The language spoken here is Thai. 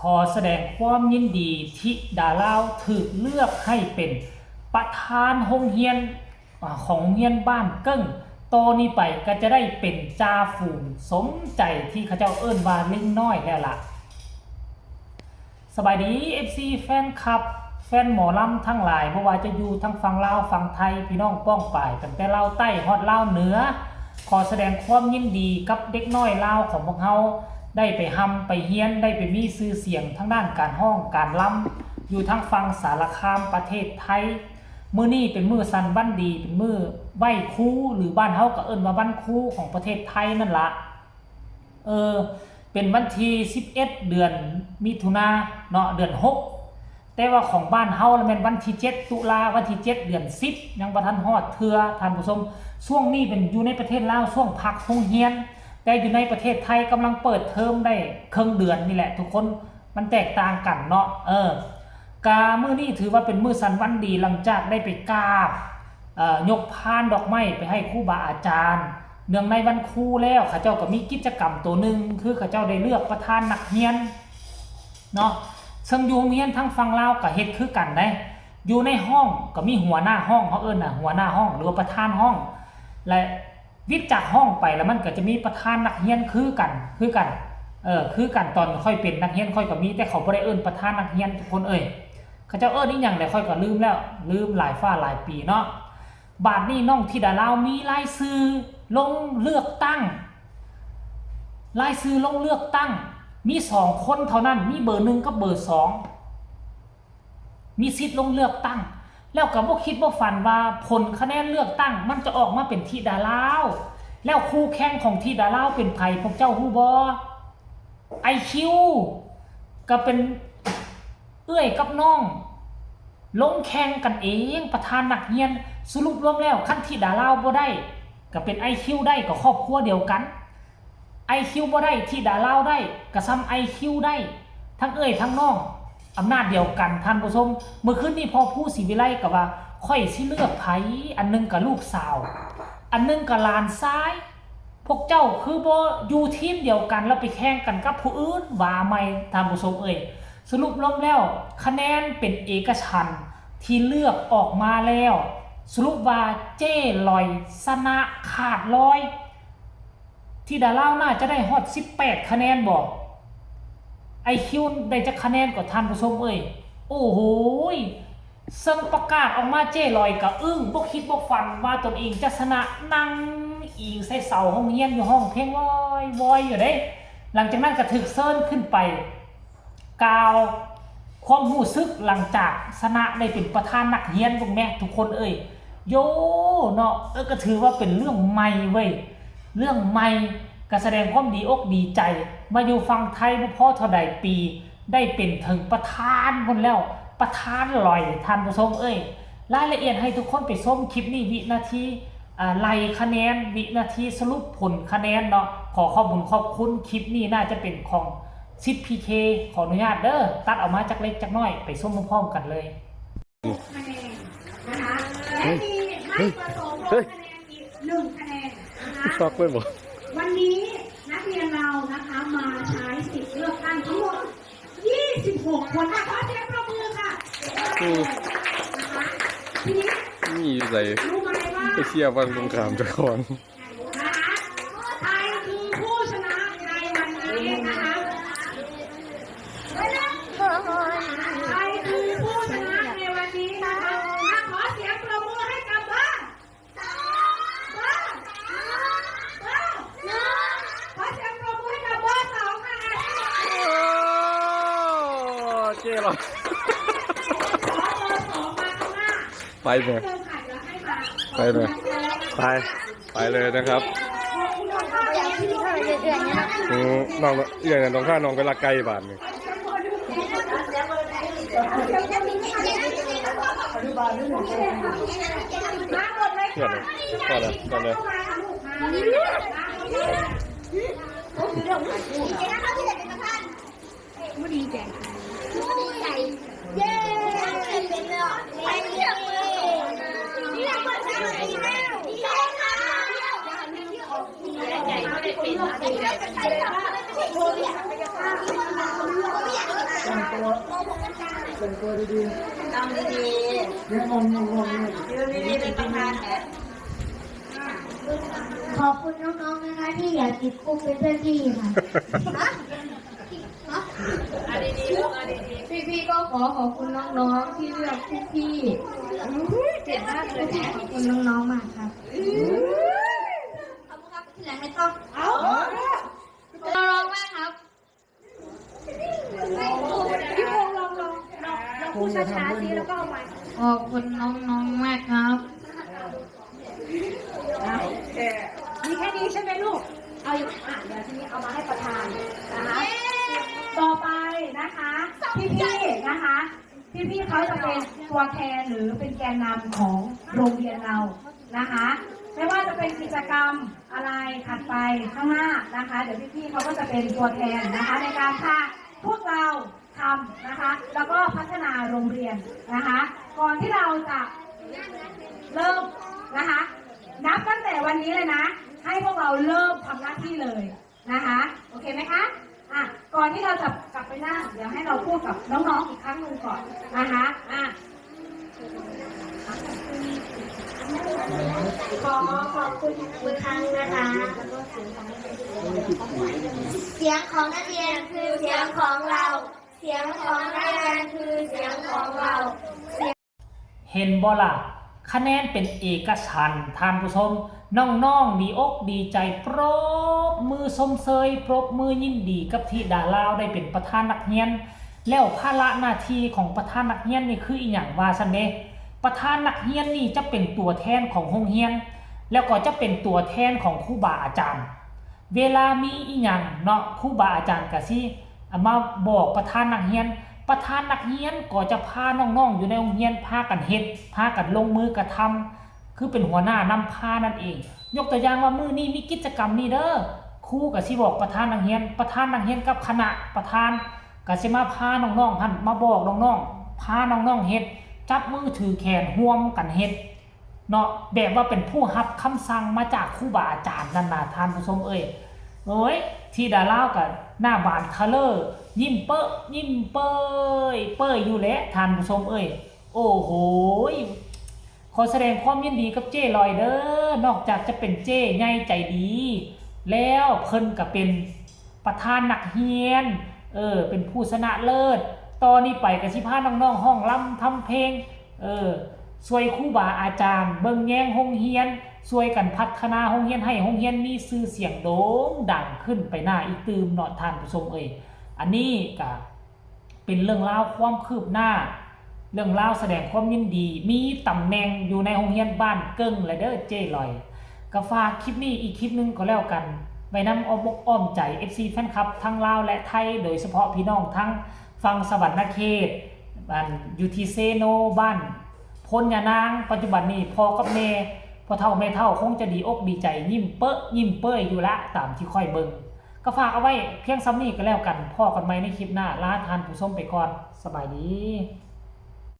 ขอแสดงความยินดีที่ดาลาวถูกเลือกให้เป็นประธานโรงเรียนของโรงเรียนบ้านเกิ้งโตนี้ไปก็จะได้เป็นจ่าฝูงสมใจที่เขาเจ้าเอิ้นว่าลิงน้อยแล้วล่ะสบายดี FC แฟนคลับแฟนหมอลำทั้งหลายไม่ว่าจะอยู่ทั้งฝั่งลาวฝั่งไทยพี่น้องป้องป่ายตั้งแต่ลาวใต้ฮอดลาวเหนือขอแสดงความยินดีกับเด็กน้อยลาวของพวกเราได้ไปฮำไปเฮียนได้ไปมีชื่อเสียงทั้งด้านการห้องการลำอยู่ทั้งฝั่งสารคามประเทศไทยมื้อนี้เป็นมื้อสันวันดีเป็นมื้อไหว้ครูหรือบ้านเฮาก็เอิ้นว่าวันครูของประเทศไทยนั่นละเป็นวันที่11เดือนมิถุนายนเนาะเดือน6แต่ว่าของบ้านเฮาแม่นวันที่7ตุลาวันที่7เดือน10ยังบ่ทันฮอดเทื่อท่านผู้ชมช่วงนี้เป็นอยู่ในประเทศลาวช่วงพักโรงเรียนแต่อยู่ในประเทศไทยกำลังเปิดเทอมได้ครึ่งเดือนนี่แหละทุกคนมันแตกต่างกันเนาะกามื้อนี้ถือว่าเป็นมื้อสันวันดีหลังจากได้ไปกราบยกพานดอกไม้ไปให้ครูบาอาจารย์เนื่องในวันครูแล้วข้าเจ้าก็มีกิจกรรมตัวหนึ่งคือข้าเจ้าได้เลือกประธานนักเรียนเนาะซึ่งอยู่โรงเรียนทั้งฝั่งลาวก็เฮ็ดคือกันได้อยู่ในห้องก็มีหัวหน้าห้องเขาเอิ้นน่ะหัวหน้าห้องหรือว่าประธานห้องและวิทย์จากห้องไปแล้วมันก็จะมีประธานนักเรียนคือกันคือกันตอนค่อยเป็นนักเรียนค่อยก็มีแต่เขาบ่ได้เอิ้นประธานนักเรียนทุกคนเขาเจ้าเอิ้นอีหยังได้ค่อยก็ลืมแล้วลืมหลายฟ้าหลายปีเนาะบาดนี้น้องธิดาลาวมีรายชื่อลงเลือกตั้งรายชื่อลงเลือกตั้งมี2คนเท่านั้นมีเบอร์1กับเบอร์2มีสิทธิ์ลงเลือกตั้งแล้วก็บ่คิดบ่ฝันว่าผลคะแนนเลือกตั้งมันจะออกมาเป็นธิดาลาวแล้วคู่แข่งของธิดาลาวเป็นไผพวกเจ้าฮู้บ่ IQ ก็เป็นเอื้อยกับน้องลงแข่งกันเองประธานนักเรียนสรุปรวมแล้วคันธิดาลาวบ่ได้ก็เป็น IQ ได้ก็ครอบครัวเดียวกัน IQ บ่ได้ธิดาลาวได้ก็ซ้ำ IQ ได้ทั้งเอื้อยทั้งน้องอำนาจเดียวกันท่านผู้ชมเมื่อคืนนี้พอผู้ศรีวิไลก็ว่าค่อยสิเลือกไผอันนึงกับลูกสาวอันนึงกับหลานซ้ายพวกเจ้าคือบ่อยู่ทีมเดียวกันแล้วไปแข่งกันกับผู้อื่นว่าใหม่ท่านผู้ชมสรุปรวมแล้วคะแนนเป็นเอกฉันท์ที่เลือกออกมาแล้วสรุปว่าเจ้ลอยชนะขาดลอยที่ดาลาวน่าจะได้ฮอด18คะแนนบอกIQ ได้จักคะแนนกว่าท่านผู้ชมโอ้โหซึ่งประกาศออกมาเจ้ลอยก็อึ้งบ่คิดบ่ฝันว่าตนเองจะชนะนั่งอิงใส่เสาห้องเรียนอยู่ห้องเพลงวอยอยู่เด้หลังจากนั้นก็ถึกเซิร์นขึ้นไปกล่าวความรู้สึกหลังจากชนะได้เป็นประธานนักเรียนพวกแม่ทุกคนโยเนาะก็ถือว่าเป็นเรื่องใหม่เว้ยเรื่องใหม่ก็แสดงความดีอกดีใจมาอยู่ฝั่งไทยบ่พอเท่าใดปีได้เป็นถึงประธานคนแล้วประธานลอยท่านผู้ชมรายละเอียดให้ทุกคนไปชมคลิปนี้วินาทีไล่คะแนนวินาทีสรุปผลคะแนนเนาะขอขอบคุณคลิปนี้น่าจะเป็นของซิดพีเคขออนุญาตเด้อตัดออกมาจากเล็กจากน้อยไปส้มพร้อมๆกันเลยคะแนนนะคะและมีไม่ประสงค์ลงคะแนนอีก1คะแนนนะคะชอบเลยบ่วันนี้นักเรียนเรานะคะมาใช้สิทธิ์เลือกตั้งทั้งหมด26คนขอเสียงปรบมือค่ะนะคะทีนี้นี่ใส่รู้ไหมว่าไปเชียร์วันสงครามจะก่อนนะคะใครคือผู้ชนะในวันนี้นะคะใครคือผู้ชนะในวันนี้นะคะขอเสียงปรบมือให้กับบ้านขอเสียงปรบมือให้กับบ้าน2ค่ะเจ๊หรอไปเลยไปเลยไปเลยนะครับน้องอย่างนั้นต้องฆ่าน้องไปละไกลบาทนึงเกิดเลยก่อนเลยไม่ดีใจเย้เป็นเลยไปเรียกนี่แหละคนที่ไหนแล้วนี่แหละค่ะใหญ่ไม่ได้เป็นนะ แต่งตัวดี ต้องดี ๆยังงงเลย ๆยืนดีๆเป็นประธานแหละ ขอบคุณน้องๆนะคะที่อยากติดคุกเป็นเพื่อนพี่ค่ะ อันดีๆลูกอันดี พี่ๆก็ขอบคุณน้องๆที่เลือกพี่ๆเจ็บมากเลยนะขอบคุณน้องๆมากครับขอบคุณครับที่ไหนไม่ต้องน้องๆมากครับ พี่พงษ์ลองพูดช้าๆซิแล้วก็เอาไว้ ขอบคุณน้องๆมากครับ มีแค่นี้ใช่ไหมลูก เอาอย่างเดี๋ยวทีนี้เอามาให้ประธานนะคะ ต่อไปนะคะพี่ๆนะคะ พี่ๆเขาจะเป็นตัวแทนหรือเป็นแกนนำของโรงเรียนเรานะคะ ไม่ว่าจะเป็นกิจกรรมอะไรถัดไปข้างหน้านะคะ เดี๋ยวพี่ๆเขาก็จะเป็นตัวแทนนะคะ ในการพาพวกเราทำนะคะ แล้วก็พัฒนาโรงเรียนนะคะ ก่อนที่เราจะเริ่มนะคะ นับตั้งแต่วันนี้เลยนะ ให้พวกเราเริ่มทำหน้าที่เลยนะคะ โอเคไหมคะอ่ะก่อนที่เราจะกลับไปนั่งเดี๋ยวให้เราพูดกับน้องๆอีกครั้งหนึ่งก่อนนะคะอ่ะขอขอบคุณอีกครั้งนะคะ เสียงของนักเรียนคือเสียงของเรา เสียงของนักเรียนคือเสียงของเรา เห็นบ่ล่ะคะแนนเป็นเอกฉันท์ท่านผู้ชมน้องๆดีอกดีใจปรบมือสมเสยปรบมือยินดีกับที่ดาลาวได้เป็นประธานนักเรียนแล้วภาระหน้าที่ของประธานนักเรียนนี่คืออีหยังว่าซั่นเด้ประธานนักเรียนนี่จะเป็นตัวแทนของโรงเรียนแล้วก็จะเป็นตัวแทนของครูบาอาจารย์เวลามีอีหยังเนาะครูบาอาจารย์ก็สิมาบอกประธานนักเรียนประธานนักเรียนก็จะพาน้องๆอยู่ในโรงเรียนพากันเฮ็ดพากันลงมือกระทำคือเป็นหัวหน้านำพานั่นเองยกตัวอย่างว่ามื้อนี้มีกิจกรรมนี้เด้อครูก็สิบอกประธานนักเรียนประธานนักเรียนกับคณะประธานก็สิมาพาน้องๆหั่นมาบอกน้องๆพาน้องๆเฮ็ดจับมือถือแขนร่วมกันเฮ็ดเนาะแบบว่าเป็นผู้รับคำสั่งมาจากครูบาอาจารย์นั่นน่ะท่านผู้ชมเอ้ยโอ้ยที่ดาลาวกับหน้าบานคาเลอร์ยิ้มเป้อยิ้มเป้ยเป้ยอยู่แหละท่านผู้ชมเอ้ยโอ้โหขอแสดงความยินดีกับเจ้ลอยเด้อนอกจากจะเป็นเจ้ใหญ่ใจดีแล้วเพิ่นก็เป็นประธานนักเรียนเป็นผู้ชนะเลิศตอนนี้ไปก็สิพาน้องๆห้องรำทำเพลงช่วยครูบาอาจารย์เบิ่งแยงโรงเรียนช่วยกันพัฒนาโรงเรียนให้โรงเรียนมีชื่อเสียงโด่งดังขึ้นไปหน้าอีกตืมเนาะท่านผู้ชมเอ้ยอันนี้ก็เป็นเรื่องราวความคืบหน้าเรื่องราวแสดงความยินดีมีตำแหน่งอยู่ในโรงเรียนบ้านเกิ้งและเด้อเจ้ลอยก็ฝากคลิปนี้อีกคลิปนึงก็แล้วกันไว้นำอ้อมอกอ้อมใจ FC แฟนคลับทั้งลาวและไทยโดยเฉพาะพี่น้องทั้งฝั่งสวรรณเขตบ้านอยู่ที่เซโนบ้านพลยานางปัจจุบันนี้พ่อกับแม่พ่อเฒ่าแม่เฒ่าคงจะดีอกดีใจยิ้มเป้อยิ้มเป้ยอยู่ละตามที่ค่อยเบิ่งก็ฝากเอาไว้เพียงซ้ำนี้ก็แล้วกันพ่อกันใหม่ในคลิปหน้าลาทานผู้ชมไปก่อนสบายดี